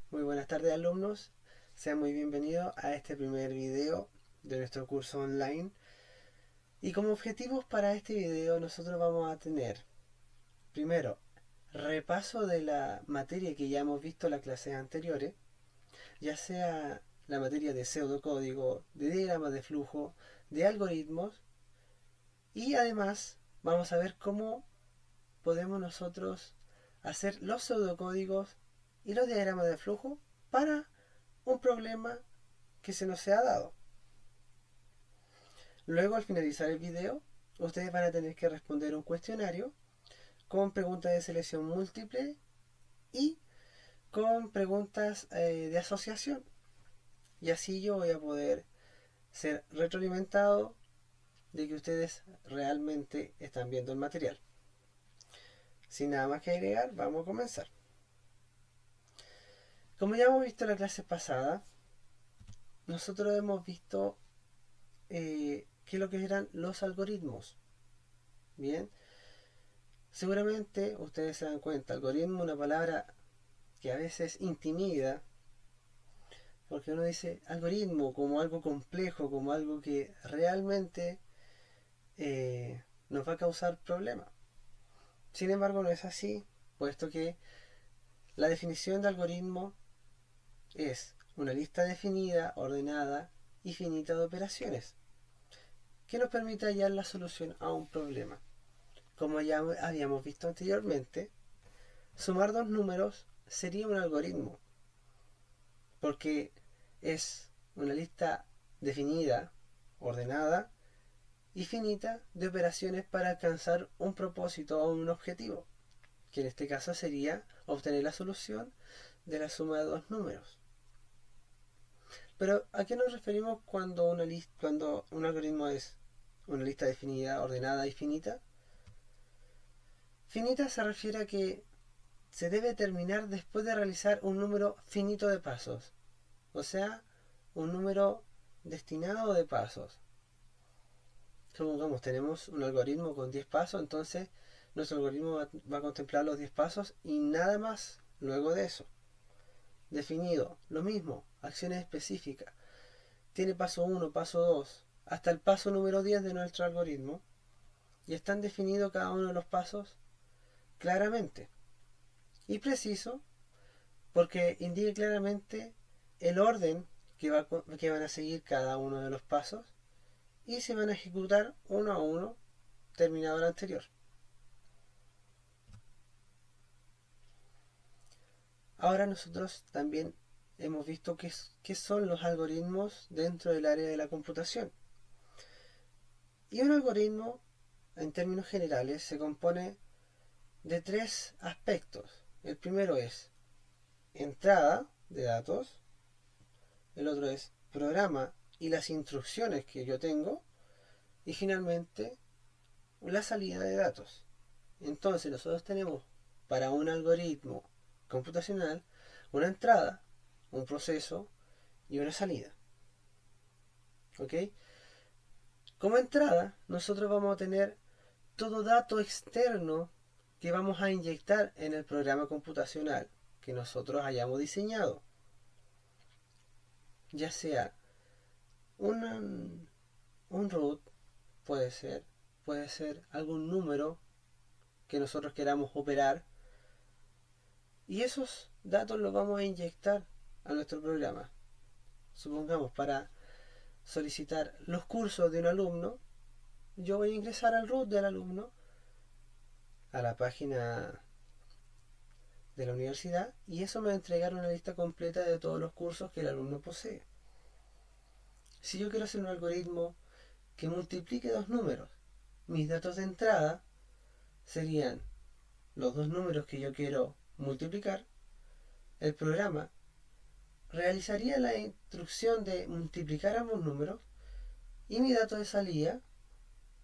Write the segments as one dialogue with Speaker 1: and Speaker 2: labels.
Speaker 1: Muy buenas tardes, alumnos. Sean muy bienvenidos a este primer video de nuestro curso online. Y como objetivos para este video nosotros vamos a tener, primero, repaso de la materia que ya hemos visto en las clases anteriores, ya sea la materia de pseudocódigo, de diagramas de flujo, de algoritmos, y además vamos a ver cómo podemos nosotros hacer los pseudocódigos y los diagramas de flujo para un problema que se nos ha dado. Luego, al finalizar el video, ustedes van a tener que responder un cuestionario con preguntas de selección múltiple y con preguntas de asociación. Y así yo voy a poder ser retroalimentado de que ustedes realmente están viendo el material. Sin nada más que agregar, vamos a comenzar. Como ya hemos visto en la clase pasada, nosotros hemos visto qué es lo que eran los algoritmos. Bien, seguramente ustedes se dan cuenta, algoritmo es una palabra que a veces intimida, porque uno dice algoritmo como algo complejo, como algo que realmente nos va a causar problemas. Sin embargo, no es así, puesto que la definición de algoritmo es una lista definida, ordenada y finita de operaciones que nos permite hallar la solución a un problema. Como ya habíamos visto anteriormente, sumar dos números sería un algoritmo, porque es una lista definida, ordenada y finita de operaciones para alcanzar un propósito o un objetivo, que en este caso sería obtener la solución de la suma de dos números. Pero ¿a qué nos referimos cuando un algoritmo es una lista definida, ordenada y finita? Finita se refiere a que se debe terminar después de realizar un número finito de pasos, o sea, un número destinado de pasos. Supongamos, tenemos un algoritmo con 10 pasos, entonces nuestro algoritmo va a contemplar los 10 pasos y nada más luego de eso. Definido, lo mismo, acciones específicas. Tiene paso 1, paso 2, hasta el paso número 10 de nuestro algoritmo y están definidos cada uno de los pasos claramente. Y preciso porque indique claramente el orden que van a seguir cada uno de los pasos y se van a ejecutar uno a uno terminado el anterior. Ahora nosotros también hemos visto qué son los algoritmos dentro del área de la computación. Y un algoritmo, en términos generales, se compone de tres aspectos. El primero es entrada de datos, el otro es programa y las instrucciones que yo tengo, y finalmente la salida de datos. Entonces nosotros tenemos para un algoritmo computacional una entrada, un proceso y una salida. ¿Ok? Como entrada, nosotros vamos a tener todo dato externo que vamos a inyectar en el programa computacional que nosotros hayamos diseñado. Ya sea un root, puede ser algún número que nosotros queramos operar, y esos datos los vamos a inyectar a nuestro programa. Supongamos, para solicitar los cursos de un alumno, yo voy a ingresar al root del alumno, a la página de la universidad, y eso me va a entregar una lista completa de todos los cursos que el alumno posee. Si yo quiero hacer un algoritmo que multiplique dos números, mis datos de entrada serían los dos números que yo quiero multiplicar. El programa realizaría la instrucción de multiplicar ambos números y mi dato de salida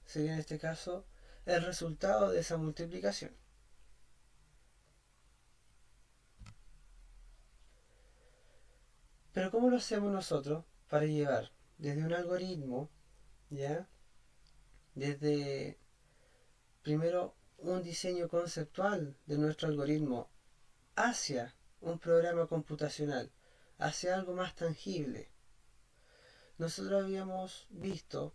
Speaker 1: sería en este caso el resultado de esa multiplicación. Pero ¿cómo lo hacemos nosotros para llevar desde un algoritmo, ya, desde primero un diseño conceptual de nuestro algoritmo hacia un programa computacional hacia algo más tangible. Nosotros habíamos visto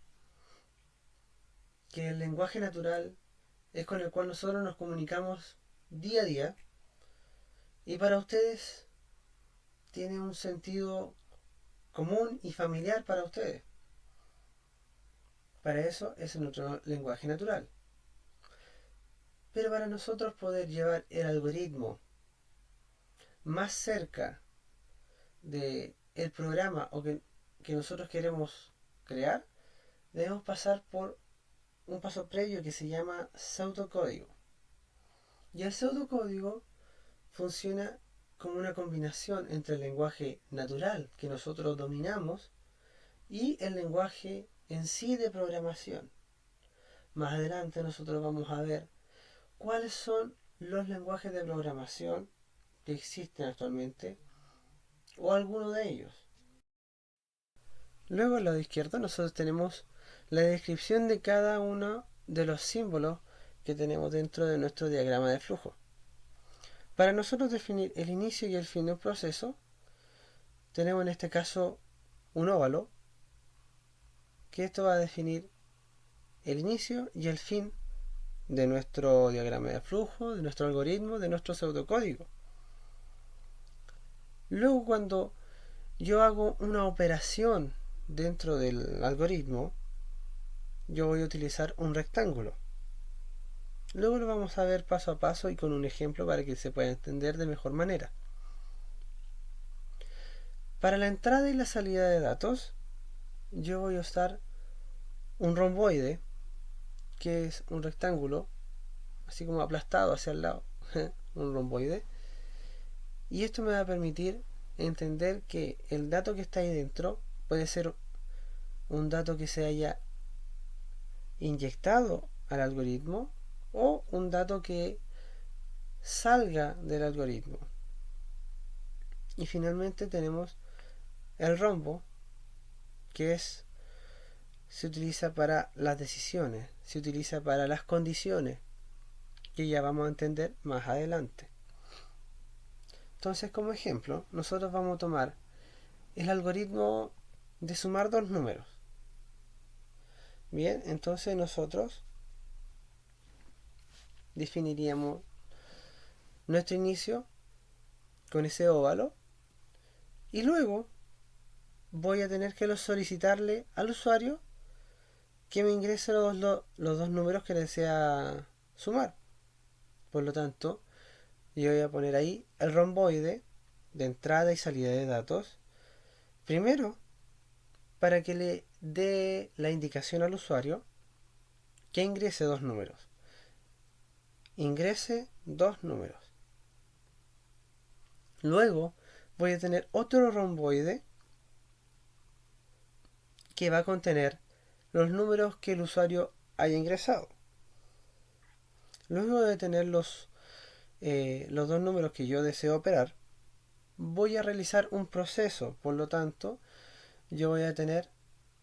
Speaker 1: que el lenguaje natural es con el cual nosotros nos comunicamos día a día y para ustedes tiene un sentido común y familiar para ustedes. Para eso es nuestro lenguaje natural. Pero para nosotros poder llevar el algoritmo más cerca de el programa que nosotros queremos crear, debemos pasar por un paso previo que se llama pseudocódigo. Y el pseudocódigo funciona como una combinación entre el lenguaje natural que nosotros dominamos y el lenguaje en sí de programación. Más adelante nosotros vamos a ver cuáles son los lenguajes de programación que existen actualmente o alguno de ellos. Luego al lado izquierdo nosotros tenemos la descripción de cada uno de los símbolos que tenemos dentro de nuestro diagrama de flujo. Para nosotros definir el inicio y el fin de un proceso, tenemos en este caso un óvalo, que esto va a definir el inicio y el fin de nuestro diagrama de flujo, de nuestro algoritmo, de nuestro pseudocódigo. Luego cuando yo hago una operación dentro del algoritmo, yo voy a utilizar un rectángulo. Luego lo vamos a ver paso a paso y con un ejemplo para que se pueda entender de mejor manera. Para la entrada y la salida de datos, yo voy a usar un romboide, que es un rectángulo, así como aplastado hacia el lado, un romboide. Y esto me va a permitir entender que el dato que está ahí dentro puede ser un dato que se haya inyectado al algoritmo o un dato que salga del algoritmo. Y finalmente tenemos el rombo, que se utiliza para las decisiones, se utiliza para las condiciones, que ya vamos a entender más adelante. Entonces, como ejemplo, nosotros vamos a tomar el algoritmo de sumar dos números. Bien, entonces nosotros definiríamos nuestro inicio con ese óvalo y luego voy a tener que solicitarle al usuario que me ingrese los dos números que desea sumar. Por lo tanto, yo voy a poner ahí el romboide de entrada y salida de datos. Primero, para que le dé la indicación al usuario que ingrese dos números. Ingrese dos números. Luego voy a tener otro romboide que va a contener los números que el usuario haya ingresado. Luego de tener los dos números que yo deseo operar, voy a realizar un proceso. Por lo tanto, yo voy a tener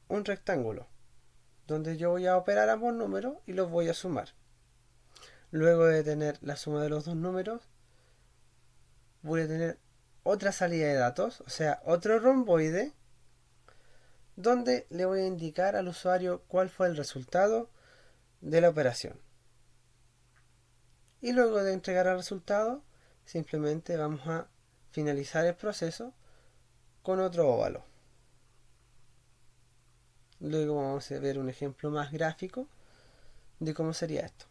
Speaker 1: un rectángulo donde yo voy a operar ambos números y los voy a sumar. Luego de tener la suma de los dos números, voy a tener otra salida de datos, o sea, otro romboide, donde le voy a indicar al usuario cuál fue el resultado de la operación. Y luego de entregar el resultado, simplemente vamos a finalizar el proceso con otro óvalo. Luego vamos a ver un ejemplo más gráfico de cómo sería esto.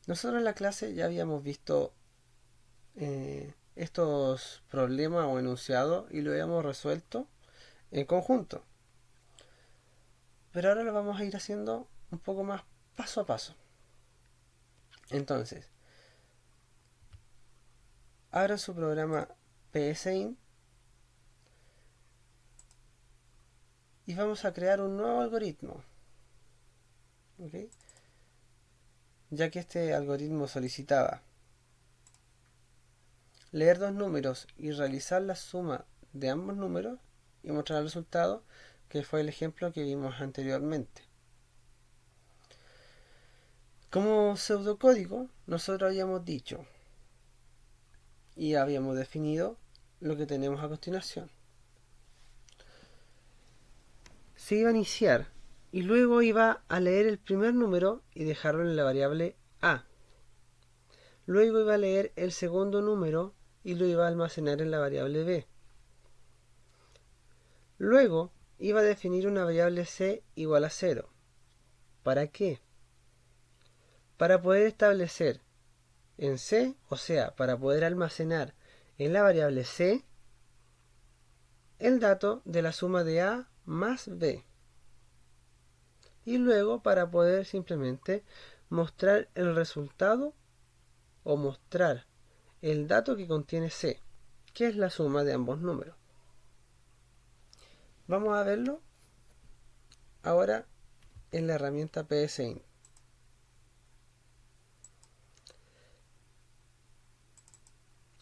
Speaker 1: Nosotros en la clase ya habíamos visto estos problemas o enunciados y lo habíamos resuelto en conjunto. Pero ahora lo vamos a ir haciendo un poco más paso a paso. Entonces, abran su programa PSIN y vamos a crear un nuevo algoritmo. ¿Okay? Ya que este algoritmo solicitaba leer dos números y realizar la suma de ambos números y mostrar el resultado, que fue el ejemplo que vimos anteriormente. Como pseudocódigo, nosotros habíamos dicho y habíamos definido lo que tenemos a continuación. Se iba a iniciar y luego iba a leer el primer número y dejarlo en la variable A. Luego iba a leer el segundo número y lo iba a almacenar en la variable B. Luego iba a definir una variable C igual a 0. ¿Para qué? Para poder establecer en C, o sea, para poder almacenar en la variable C el dato de la suma de A más B. Y luego para poder simplemente mostrar el resultado o mostrar el dato que contiene C, que es la suma de ambos números. Vamos a verlo ahora en la herramienta PSInt.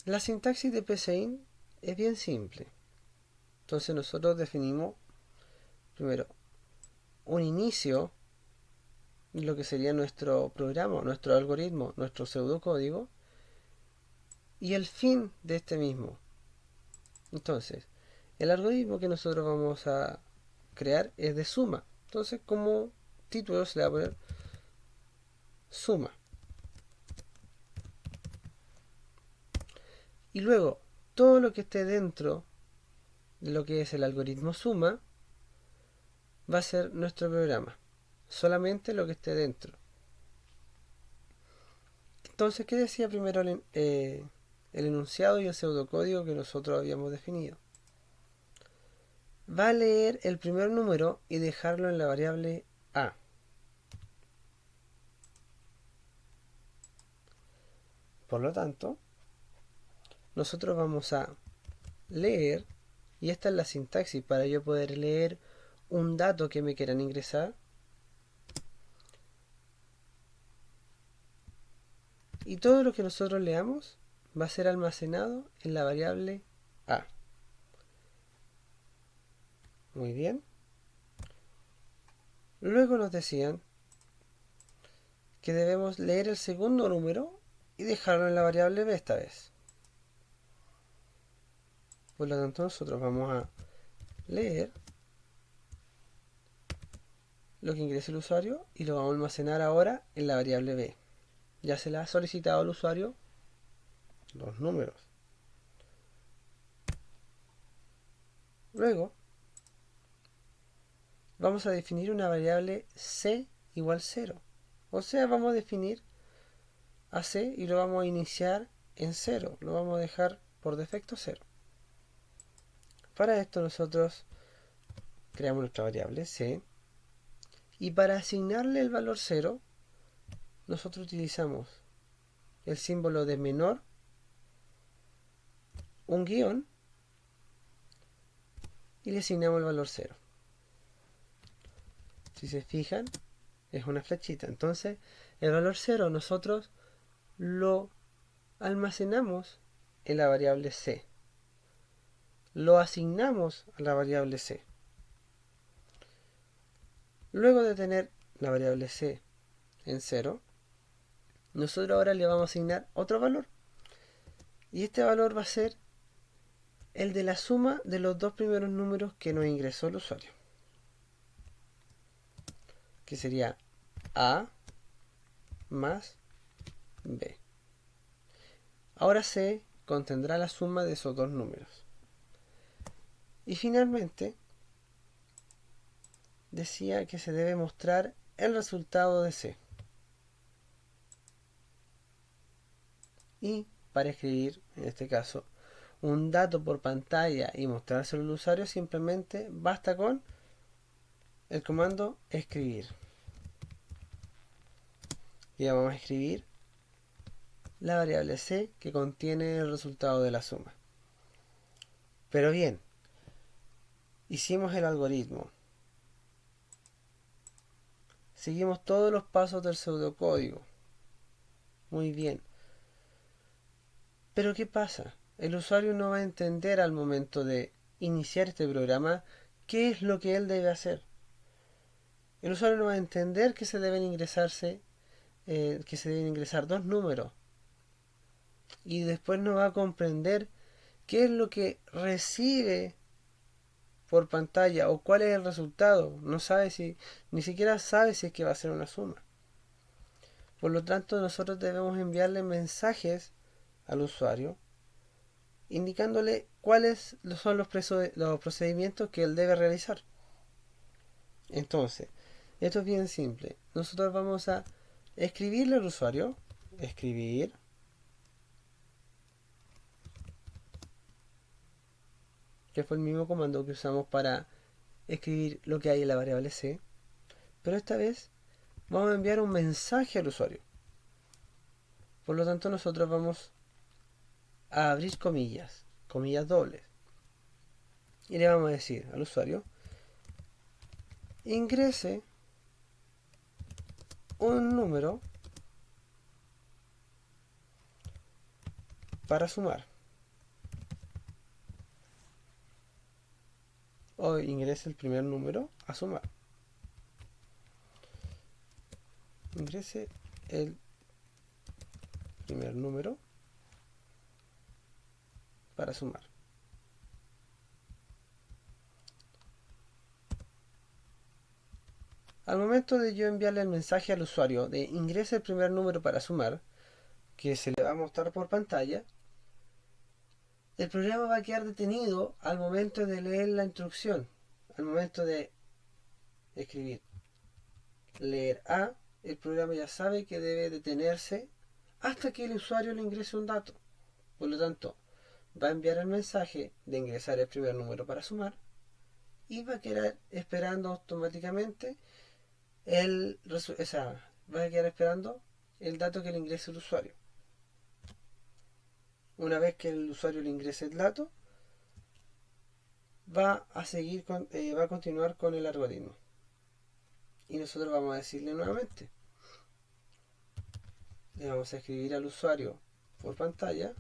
Speaker 1: La sintaxis de PSInt es bien simple. Entonces nosotros definimos primero un inicio, lo que sería nuestro programa, nuestro algoritmo, nuestro pseudocódigo, y el fin de este mismo. Entonces, el algoritmo que nosotros vamos a crear es de suma. Entonces, como título se le va a poner suma. Y luego, todo lo que esté dentro de lo que es el algoritmo suma va a ser nuestro programa. Solamente lo que esté dentro. Entonces, ¿qué decía primero el enunciado y el pseudocódigo que nosotros habíamos definido? Va a leer el primer número y dejarlo en la variable A. Por lo tanto, nosotros vamos a leer, y esta es la sintaxis para yo poder leer un dato que me quieran ingresar, y todo lo que nosotros leamos va a ser almacenado en la variable A. Muy bien. Luego nos decían que debemos leer el segundo número y dejarlo en la variable B esta vez. Por lo tanto, nosotros vamos a leer lo que ingrese el usuario y lo vamos a almacenar ahora en la variable B. Ya se le ha solicitado al usuario los números. Luego vamos a definir una variable C igual 0. O sea, vamos a definir a C y lo vamos a iniciar en 0. Lo vamos a dejar por defecto 0. Para esto nosotros creamos nuestra variable C. Y para asignarle el valor 0, nosotros utilizamos el símbolo de menor, un guión, y le asignamos el valor 0. Si se fijan, es una flechita. Entonces, el valor 0 nosotros lo almacenamos en la variable C. Lo asignamos a la variable C. Luego de tener la variable C en 0, nosotros ahora le vamos a asignar otro valor. Y este valor va a ser el de la suma de los dos primeros números que nos ingresó el usuario. Que sería A más B. Ahora C contendrá la suma de esos dos números. Y finalmente decía que se debe mostrar el resultado de C. Y para escribir, en este caso, un dato por pantalla y mostrárselo al usuario, simplemente basta con el comando escribir. Y vamos a escribir la variable C que contiene el resultado de la suma. Pero bien, hicimos el algoritmo. Seguimos todos los pasos del pseudocódigo. Muy bien. Pero ¿qué pasa? El usuario no va a entender al momento de iniciar este programa qué es lo que él debe hacer. El usuario no va a entender que se deben ingresarse que se deben ingresar dos números y después no va a comprender qué es lo que recibe por pantalla o cuál es el resultado. No sabe si, ni siquiera sabe si es que va a ser una suma. Por lo tanto, nosotros debemos enviarle mensajes al usuario indicándole cuáles son los procedimientos que él debe realizar. Entonces, esto es bien simple. Nosotros vamos a escribirle al usuario, escribir, que fue el mismo comando que usamos para escribir lo que hay en la variable c, pero esta vez vamos a enviar un mensaje al usuario. Por lo tanto, nosotros vamos a abrir comillas, comillas dobles, y le vamos a decir al usuario, ingrese un número para sumar, o ingrese el primer número a sumar. Ingrese el primer número para sumar. Al momento de yo enviarle el mensaje al usuario de ingrese el primer número para sumar, que se le va a mostrar por pantalla, el programa va a quedar detenido al momento de leer la instrucción, al momento de escribir leer A, el programa ya sabe que debe detenerse hasta que el usuario le ingrese un dato. Por lo tanto, va a enviar el mensaje de ingresar el primer número para sumar y va a quedar esperando automáticamente va a quedar esperando el dato que le ingrese el usuario. Una vez que el usuario le ingrese el dato, va a continuar con el algoritmo. Y nosotros vamos a decirle nuevamente, le vamos a escribir al usuario por pantalla,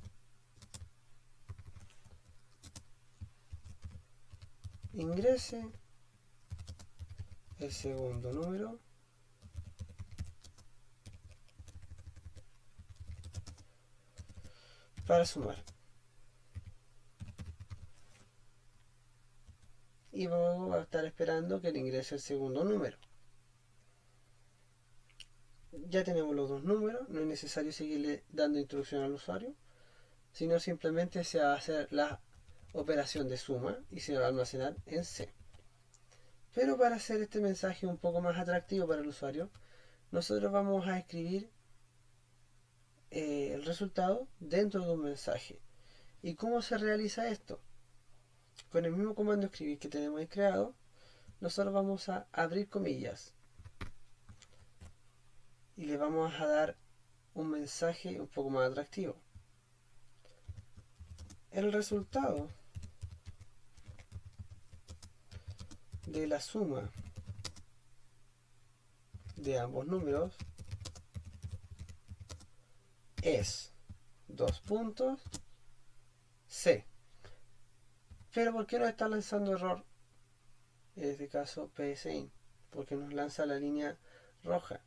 Speaker 1: ingrese el segundo número para sumar. Y luego va a estar esperando que le ingrese el segundo número. Ya tenemos los dos números, no es necesario seguirle dando instrucción al usuario, sino simplemente se va a hacer la operación de suma y se va a almacenar en C. Pero para hacer este mensaje un poco más atractivo para el usuario, nosotros vamos a escribir el resultado dentro de un mensaje. ¿Y cómo se realiza esto? Con el mismo comando escribir que tenemos ahí creado, nosotros vamos a abrir comillas y le vamos a dar un mensaje un poco más atractivo. El resultado de la suma de ambos números es dos puntos C. Pero ¿por qué nos está lanzando error? En este caso PSIN, porque nos lanza la línea roja.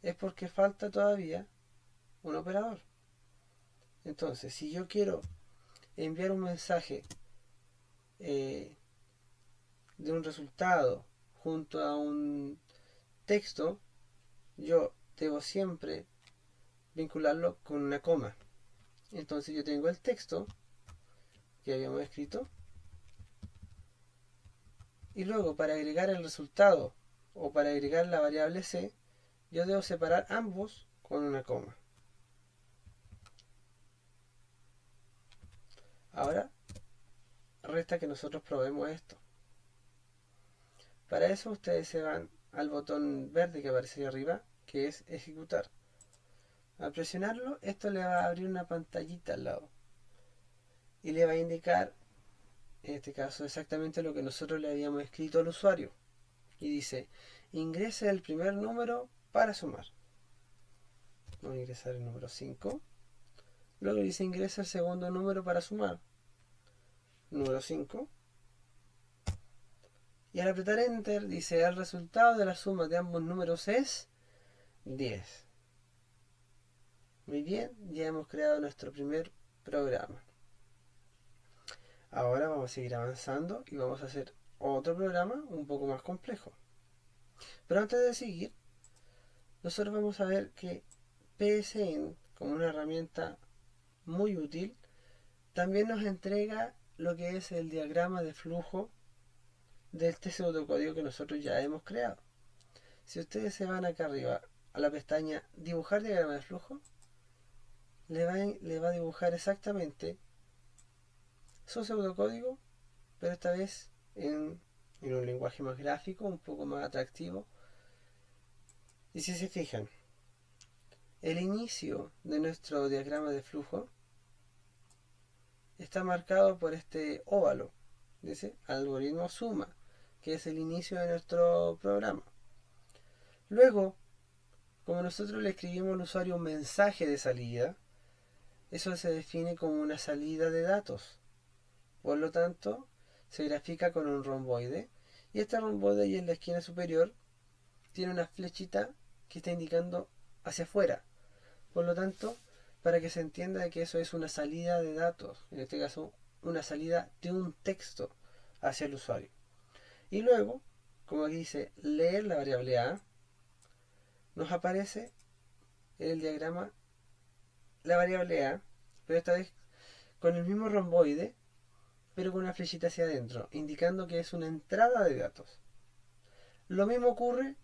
Speaker 1: Es porque falta todavía un operador. Entonces, si yo quiero enviar un mensaje de un resultado junto a un texto, yo debo siempre vincularlo con una coma. Entonces yo tengo el texto que habíamos escrito y luego para agregar el resultado o para agregar la variable c, yo debo separar ambos con una coma. Ahora resta que nosotros probemos esto. Para eso ustedes se van al botón verde que aparece ahí arriba, que es ejecutar. Al presionarlo, esto le va a abrir una pantallita al lado y le va a indicar, en este caso, exactamente lo que nosotros le habíamos escrito al usuario. Y dice, ingrese el primer número para sumar. Vamos a ingresar el número 5. Luego dice, ingresa el segundo número para sumar. Número 5. Y al apretar Enter dice, el resultado de la suma de ambos números es 10. Muy bien, ya hemos creado nuestro primer programa. Ahora vamos a seguir avanzando y vamos a hacer otro programa un poco más complejo. Pero antes de seguir, nosotros vamos a ver que PSN, como una herramienta muy útil, también nos entrega lo que es el diagrama de flujo de este pseudocódigo que nosotros ya hemos creado. Si ustedes se van acá arriba a la pestaña dibujar diagrama de flujo, le va a dibujar exactamente su pseudocódigo, pero esta vez en un lenguaje más gráfico, un poco más atractivo. Y si se fijan, el inicio de nuestro diagrama de flujo está marcado por este óvalo, dice algoritmo suma, que es el inicio de nuestro programa. Luego, como nosotros le escribimos al usuario un mensaje de salida, eso se define como una salida de datos. Por lo tanto, se grafica con un romboide, y este romboide ahí en la esquina superior tiene una flechita que está indicando hacia afuera. Por lo tanto, para que se entienda que eso es una salida de datos, en este caso una salida de un texto hacia el usuario. Y luego, como aquí dice leer la variable a, nos aparece en el diagrama la variable a, pero esta vez con el mismo romboide, pero con una flechita hacia adentro, indicando que es una entrada de datos. Lo mismo ocurre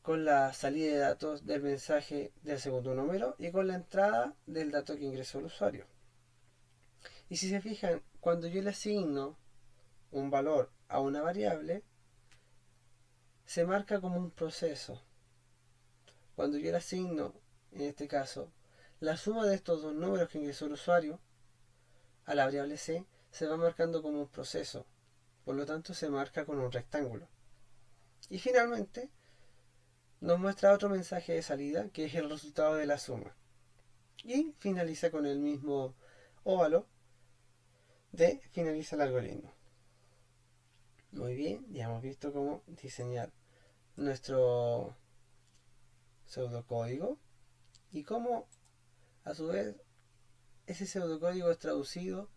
Speaker 1: con la salida de datos del mensaje del segundo número y con la entrada del dato que ingresó el usuario. Y si se fijan, cuando yo le asigno un valor a una variable, se marca como un proceso. Cuando yo le asigno, en este caso, la suma de estos dos números que ingresó el usuario a la variable c, se va marcando como un proceso. Por lo tanto, se marca con un rectángulo. Y finalmente, nos muestra otro mensaje de salida, que es el resultado de la suma. Y finaliza con el mismo óvalo de finaliza el algoritmo. Muy bien, ya hemos visto cómo diseñar nuestro pseudocódigo y cómo a su vez ese pseudocódigo es traducido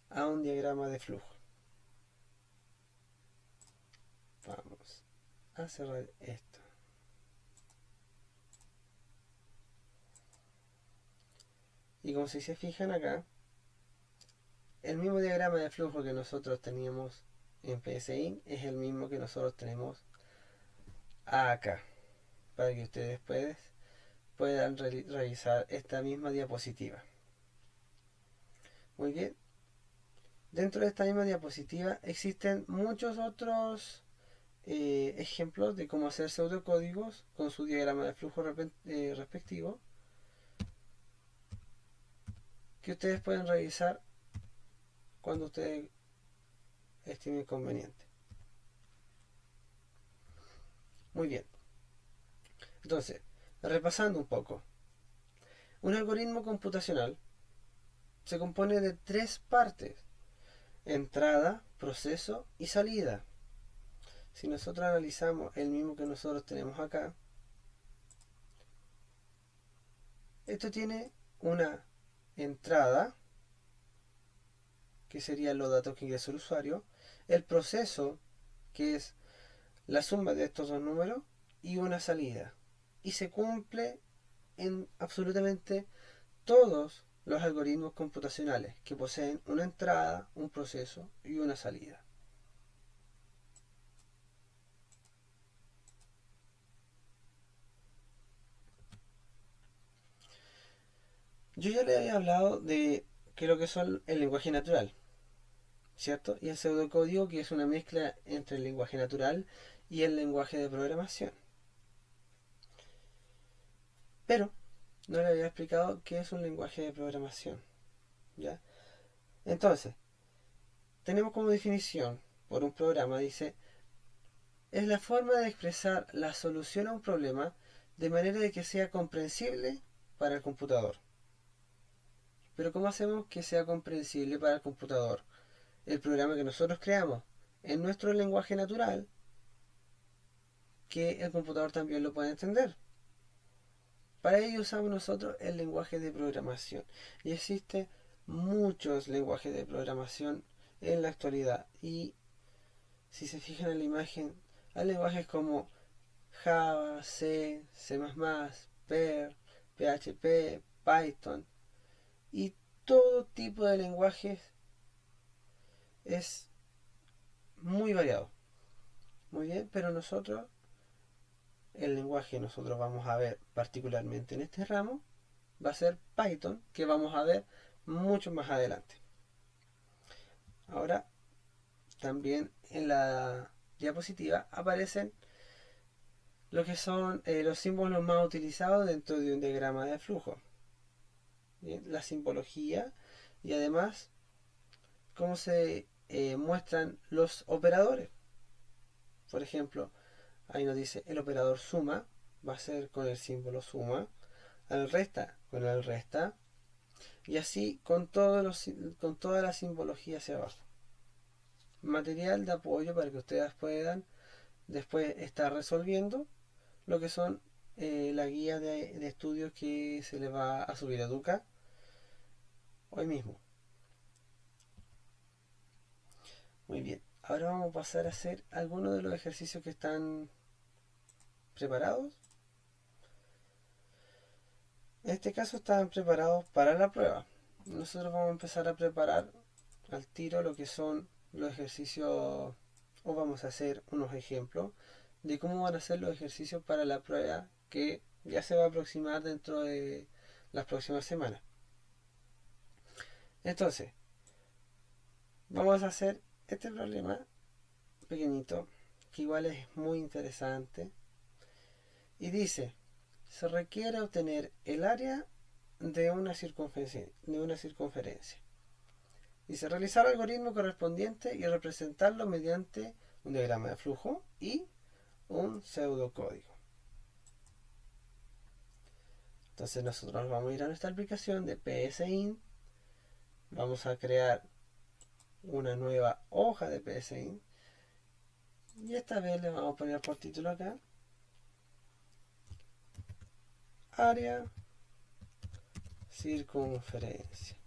Speaker 1: a un diagrama de flujo. Vamos a cerrar esto. Y como si se fijan acá, el mismo diagrama de flujo que nosotros teníamos en PSI es el mismo que nosotros tenemos acá, para que ustedes puedan revisar esta misma diapositiva. Muy bien. Dentro de esta misma diapositiva existen muchos otros ejemplos de cómo hacer pseudocódigos con su diagrama de flujo respectivo, que ustedes pueden revisar cuando ustedes estimen conveniente. Muy bien. Entonces, repasando un poco. Un algoritmo computacional se compone de tres partes: entrada, proceso y salida. Si nosotros analizamos el mismo que nosotros tenemos acá, esto tiene una entrada, que serían los datos que ingresó el usuario, el proceso, que es la suma de estos dos números, y una salida. Y se cumple en absolutamente todos los algoritmos computacionales que poseen una entrada, un proceso y una salida. Yo ya le había hablado de que lo que son el lenguaje natural, ¿cierto? Y el pseudocódigo, que es una mezcla entre el lenguaje natural y el lenguaje de programación. Pero no le había explicado qué es un lenguaje de programación, ¿ya? Entonces, tenemos como definición por un programa, dice, es la forma de expresar la solución a un problema de manera de que sea comprensible para el computador. Pero ¿cómo hacemos que sea comprensible para el computador el programa que nosotros creamos en nuestro lenguaje natural, que el computador también lo puede entender? Para ello usamos nosotros el lenguaje de programación. Y existen muchos lenguajes de programación en la actualidad. Y si se fijan en la imagen, hay lenguajes como Java, C, C++, Perl, PHP, Python. Y todo tipo de lenguajes es muy variado. Muy bien, pero el lenguaje que nosotros vamos a ver particularmente en este ramo, va a ser Python, que vamos a ver mucho más adelante. Ahora, también en la diapositiva aparecen lo que son los símbolos más utilizados dentro de un diagrama de flujo. Bien, la simbología y además cómo se muestran los operadores. Por ejemplo, ahí nos dice el operador suma, va a ser con el símbolo suma, el resta con el resta, y así con toda la simbología hacia abajo. Material de apoyo para que ustedes puedan después estar resolviendo lo que son la guía de estudios que se les va a subir a Educa hoy mismo. Muy bien, ahora vamos a pasar a hacer algunos de los ejercicios que están preparados. En este caso están preparados para la prueba. Nosotros vamos a empezar a preparar al tiro lo que son los ejercicios, o vamos a hacer unos ejemplos de cómo van a ser los ejercicios para la prueba que ya se va a aproximar dentro de las próximas semanas. Entonces, vamos a hacer este problema pequeñito, que igual es muy interesante, y dice, se requiere obtener el área de una circunferencia. Dice, realizar el algoritmo correspondiente y representarlo mediante un diagrama de flujo y un pseudocódigo. Entonces nosotros vamos a ir a nuestra aplicación de PSInt. Vamos a crear una nueva hoja de PSInt. Y esta vez le vamos a poner por título acá, área circunferencia.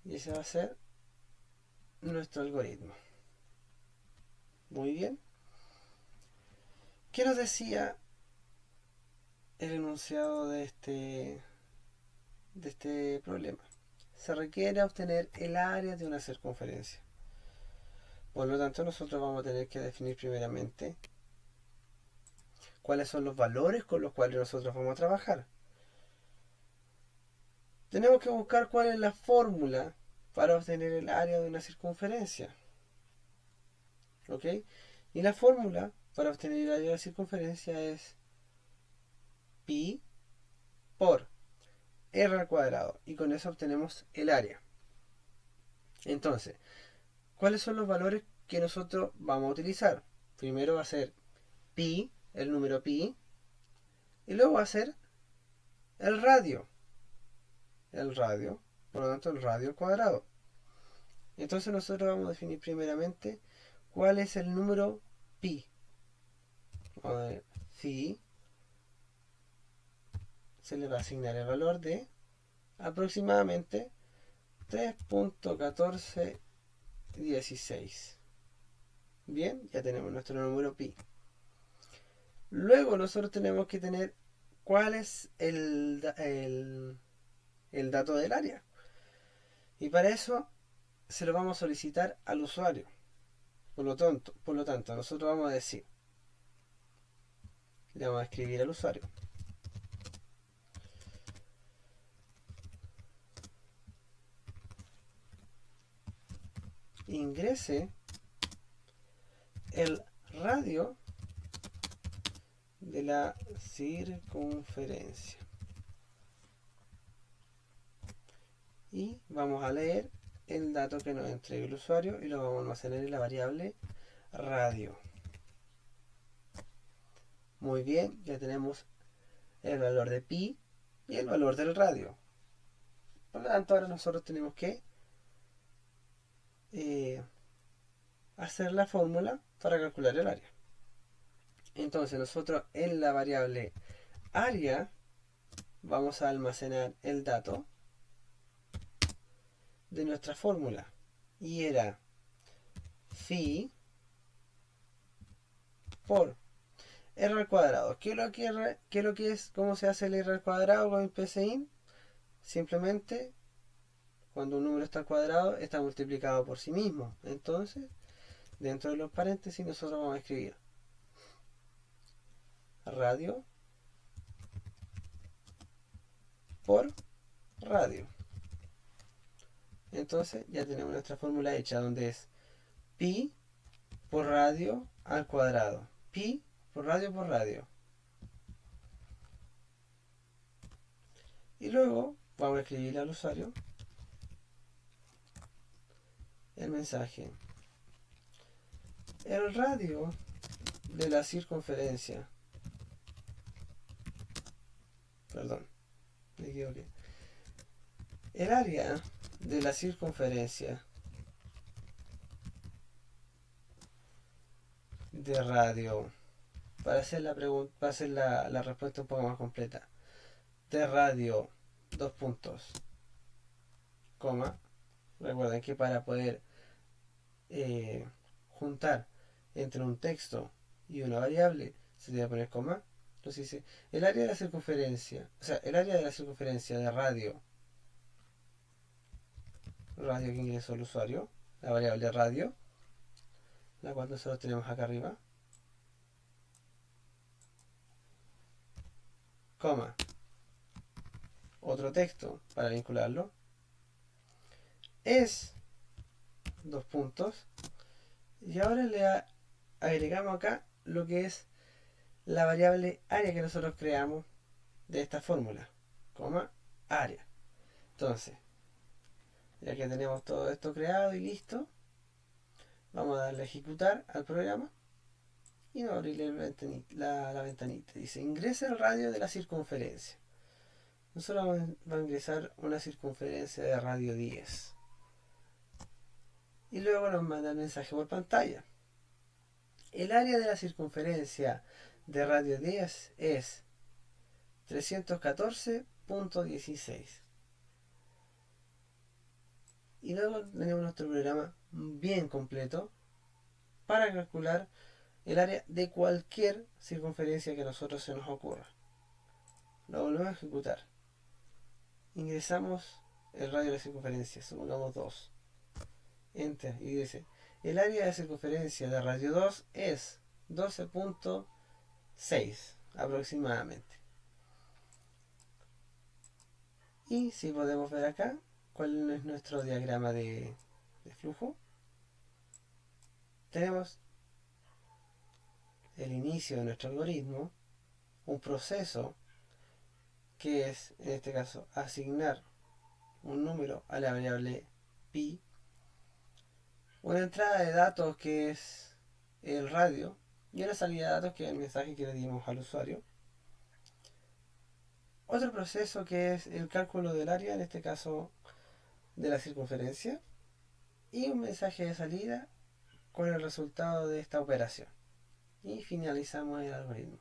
Speaker 1: Y ese va a ser nuestro algoritmo. Muy bien. ¿Qué nos decía el enunciado de este problema? Se requiere obtener el área de una circunferencia. Por lo tanto, nosotros vamos a tener que definir primeramente cuáles son los valores con los cuales nosotros vamos a trabajar. Tenemos que buscar cuál es la fórmula para obtener el área de una circunferencia. ¿Ok? Y la fórmula para obtener el área de la circunferencia es pi por r al cuadrado. Y con eso obtenemos el área. Entonces, ¿cuáles son los valores que nosotros vamos a utilizar? Primero va a ser pi, el número pi, y luego va a ser el radio. Por lo tanto el radio al cuadrado. Entonces nosotros vamos a definir primeramente cuál es el número pi. Vamos a ver, phi se le va a asignar el valor de aproximadamente 3.1416. Bien, ya tenemos nuestro número pi. Luego nosotros tenemos que tener cuál es el dato del área. Y para eso se lo vamos a solicitar al usuario. Por lo tanto, nosotros vamos a decir, le vamos a escribir al usuario. Ingrese el radio de la circunferencia. Y vamos a leer el dato que nos entregue el usuario y lo vamos a almacenar en la variable radio. Muy bien, ya tenemos el valor de pi y el valor del radio. Por lo tanto, ahora nosotros tenemos que hacer la fórmula para calcular el área. Entonces nosotros en la variable área vamos a almacenar el dato de nuestra fórmula. Y era phi por r al cuadrado. ¿Qué es lo que es? ¿Cómo se hace el r al cuadrado con el PCIN? Simplemente, cuando un número está al cuadrado, está multiplicado por sí mismo. Entonces, dentro de los paréntesis, nosotros vamos a escribir radio por radio. Entonces, ya tenemos nuestra fórmula hecha, donde es pi por radio al cuadrado. Pi por radio por radio. Y luego vamos a escribirle al usuario el mensaje. El radio de la circunferencia. Perdón, me equivoqué. El área de la circunferencia de radio. Para hacer la pregunta, para hacer la respuesta un poco más completa. De radio, dos puntos, coma. Recuerden que para poder juntar entre un texto y una variable se debe poner coma. Entonces dice el área de la circunferencia, o sea, el área de la circunferencia de radio que ingresó el usuario, la variable radio, la cual nosotros tenemos acá arriba, coma, otro texto para vincularlo, es dos puntos, y ahora le agregamos acá lo que es la variable área que nosotros creamos de esta fórmula, coma, área. Entonces, ya que tenemos todo esto creado y listo, vamos a darle a ejecutar al programa y nos va a abrir la ventanita. Dice, ingresa el radio de la circunferencia. Nosotros vamos a ingresar una circunferencia de radio 10. Y luego nos manda el mensaje por pantalla. El área de la circunferencia de radio 10 es 314.16. Y luego tenemos nuestro programa bien completo para calcular el área de cualquier circunferencia que a nosotros se nos ocurra. Lo volvemos a ejecutar. Ingresamos el radio de la circunferencia, supongamos 2. Enter y dice, el área de circunferencia de radio 2 es 12.6 aproximadamente. Y si podemos ver acá cuál es nuestro diagrama de flujo, tenemos el inicio de nuestro algoritmo, un proceso que es, en este caso, asignar un número a la variable pi, una entrada de datos que es el radio y una salida de datos que es el mensaje que le dimos al usuario, otro proceso que es el cálculo del área, en este caso de la circunferencia, y un mensaje de salida con el resultado de esta operación. Y finalizamos el algoritmo.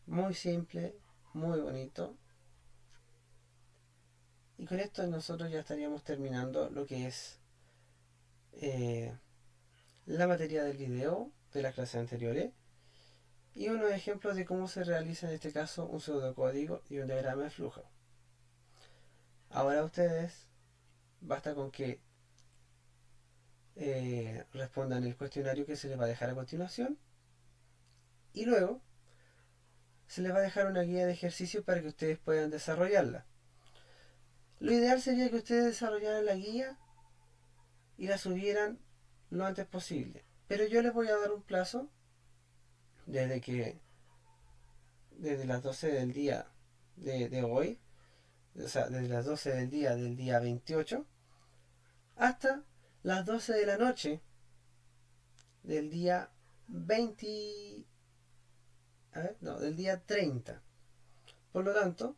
Speaker 1: Muy simple, muy bonito. Y con esto nosotros ya estaríamos terminando lo que es la materia del video de las clases anteriores y unos ejemplos de cómo se realiza en este caso un pseudocódigo y un diagrama de flujo. Ahora ustedes basta con que respondan el cuestionario que se les va a dejar a continuación y luego se les va a dejar una guía de ejercicio para que ustedes puedan desarrollarla. Lo ideal sería que ustedes desarrollaran la guía y la subieran lo antes posible, pero yo les voy a dar un plazo desde las 12 del día de hoy, o sea, desde las 12 del día 28 hasta las 12 de la noche del día 20, del día 30. Por lo tanto,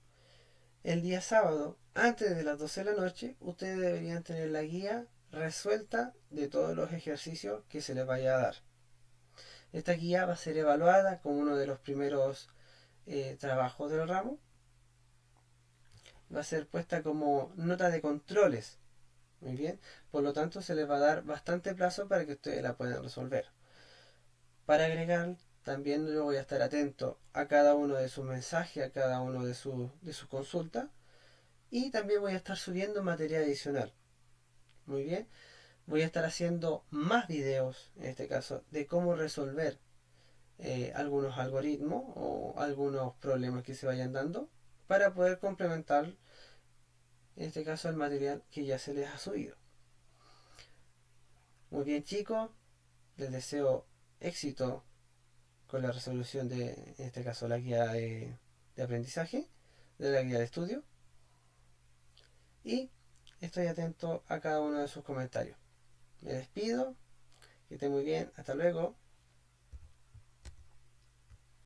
Speaker 1: el día sábado, antes de las 12 de la noche, ustedes deberían tener la guía resuelta de todos los ejercicios que se les vaya a dar. Esta guía va a ser evaluada como uno de los primeros trabajo del ramo va a ser puesta como nota de controles. Muy bien, por lo tanto se les va a dar bastante plazo para que ustedes la puedan resolver. Para agregar, también yo voy a estar atento a cada uno de sus mensajes, a cada uno de sus consultas, y también voy a estar subiendo material adicional. Muy bien, voy a estar haciendo más videos, en este caso, de cómo resolver algunos algoritmos o algunos problemas que se vayan dando para poder complementar, en este caso, el material que ya se les ha subido. Muy bien, chicos, les deseo éxito con la resolución de, en este caso, la guía de aprendizaje, de la guía de estudio, y estoy atento a cada uno de sus comentarios. Me despido, que estén muy bien, hasta luego.